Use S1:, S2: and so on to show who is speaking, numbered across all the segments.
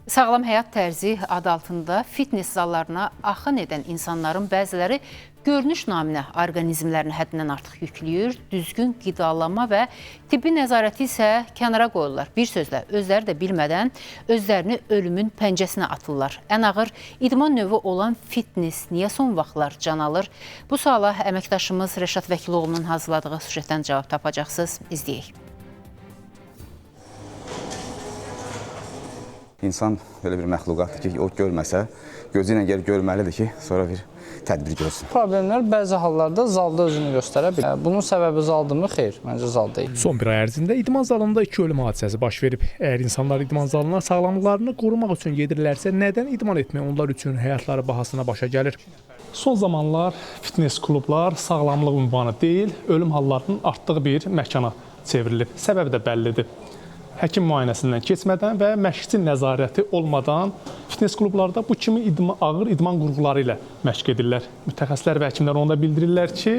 S1: Sağlam həyat tərzi adı altında fitness zallarına axın edən insanların bəziləri görünüş naminə orqanizmlərini həddindən artıq yükləyir, düzgün qidalanma və tibbi nəzarəti isə kənara qoyurlar. Bir sözlə, özləri də bilmədən özlərini ölümün pəncəsinə atırlar. Ən ağır idman növü olan fitness niyə son vaxtlar can alır? Bu suala əməkdaşımız Rəşad Vəkiloğlu'nun hazırladığı süjetdən cavab tapacaqsınız. İzləyək.
S2: İnsan belə bir məxluqatdır ki, o görməsə, gözü ilə gəlib görməlidir ki, sonra bir tədbir görsün.
S3: Problemlər bəzi hallarda zalda özünü göstərə bilər. Bunun səbəbi zaldırmı? Xeyr, məncə zal deyil.
S4: Son bir ay ərzində idman zalında 2 ölüm hadisəsi baş verib. Əgər insanlar idman zalına sağlamlıqlarını qorumaq üçün gedirlərsə, nədən idman etmək onlar üçün həyatları bahasına başa gəlir? Son zamanlar fitness klublar sağlamlıq ünvanı deyil, ölüm hallarının artdığı bir məkana çevrilib. Səbəbi də bəllidir. Həkim müayinəsindən keçmədən və məşqçi nəzarəti olmadan fitness klublarda bu kimi ağır idman qurğuları ilə məşq edirlər. Mütəxəssislər və həkimlər onda bildirirlər ki,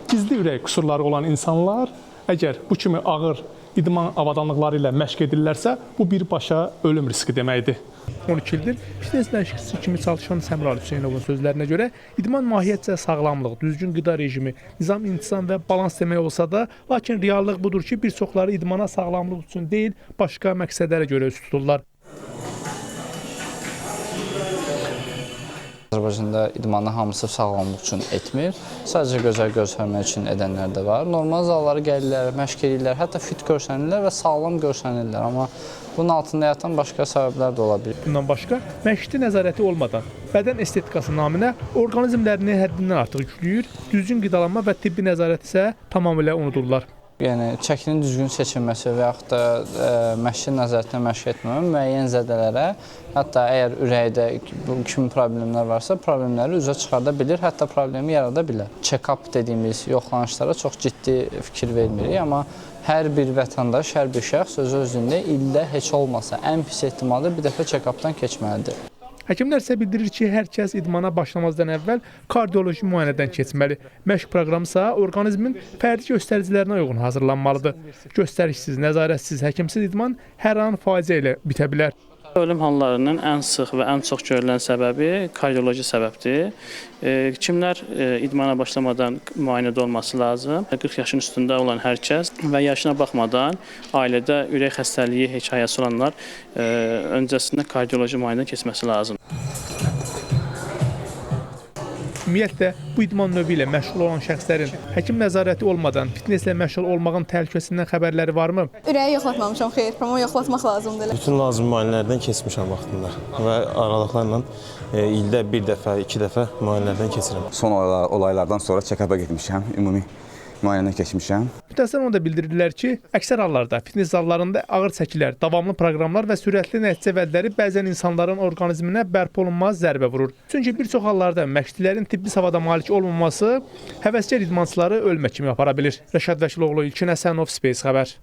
S4: gizli ürək qüsurları olan insanlar əgər bu kimi ağır idman avadanlıqları ilə məşq edirlərsə, bu birbaşa ölüm riski deməkdir. 12 ildir fitness məşqçisi kimi çalışan Səmra Hüseynovun sözlərinə görə idman mahiyyətcə sağlamlıq, düzgün qida rejimi, nizam-intizam və balans demək olsa da, lakin reallıq budur ki, bir çoxları idmana sağlamlıq üçün deyil, başqa məqsədlərə görə üst tuturlar.
S3: Azərbaycanda idmanı hamısı sağlamlıq üçün etmir. Sadəcə gözəl göstərmək üçün edənlər də var. Normal zalları gəlirlər, məşq edirlər, hətta fit görsənirlər və sağlam görsənirlər. Amma bunun altında yatan başqa səbəblər də ola bilir.
S4: Bundan başqa, məşqçi nəzarəti olmadan bədən estetikası naminə orqanizmlərini həddindən artıq yükləyir, düzgün qidalanma və tibbi nəzarət isə tamamilə unudurlar.
S3: Yəni, çəkinin düzgün seçilməsi və yaxud da məşqçi nəzarətlə məşq etməmə müəyyən zədələrə, hətta əgər ürəkdə bu kimi problemlər varsa, problemləri üzə çıxarda bilir, hətta problemi yarada bilər. Check-up dediyimiz yoxlanışlara çox ciddi fikir vermirik, amma hər bir vətəndaş, hər bir şəxs öz-özlüyündə ildə heç olmasa ən pis ehtimalda bir dəfə check-updan keçməlidir.
S4: Həkimlər isə bildirir ki, hər kəs idmana başlamazdan əvvəl kardioloji müayinədən keçməli. Məşq proqramı isə orqanizmin fərdi göstəricilərinə uyğun hazırlanmalıdır. Göstərişsiz, nəzarətsiz, həkimsiz idman hər an faciə ilə bitə bilər.
S5: Ölüm hallarının ən sıx və ən çox görülən səbəbi kardioloji səbəbdir. Kimlər idmana başlamadan müayinədə olması lazım? 40 yaşın üstündə olan hər kəs və yaşına baxmadan ailədə ürək xəstəliyi hekayəsi olanlar öncəsində kardioloji müayinədən keçməsi lazımdır.
S4: Ümumiyyətlə, bu idman növü ilə məşğul olan şəxslərin həkim nəzarəti olmadan fitnesslə məşğul olmağın təhlükəsindən xəbərləri varmı?
S6: Ürəyi yoxlatmamışam, xeyr, amma yoxlatmaq lazımdır.
S7: Bütün lazım müayinələrdən keçmişəm vaxtında və aralıqlarla ildə bir dəfə, 2 dəfə müayinələrdən keçirəm.
S2: Son olaylardan sonra check-up'a getmişəm, ümumi müayinədən keçmişəm.
S4: Mütəxəssislər onu da bildirirlər ki, əksər hallarda fitness zallarında ağır çəkilər, davamlı proqramlar və sürətli nəticə vədləri bəzən insanların orqanizminə bərpa olunmaz zərbə vurur. Çünki bir çox hallarda məşqçilərin tibbi savada malik olmaması həvəskar idmançıları ölmə kimi apara bilir. Rəşad Vəkiloğlu, İlkin Həsənov, Space xəbər.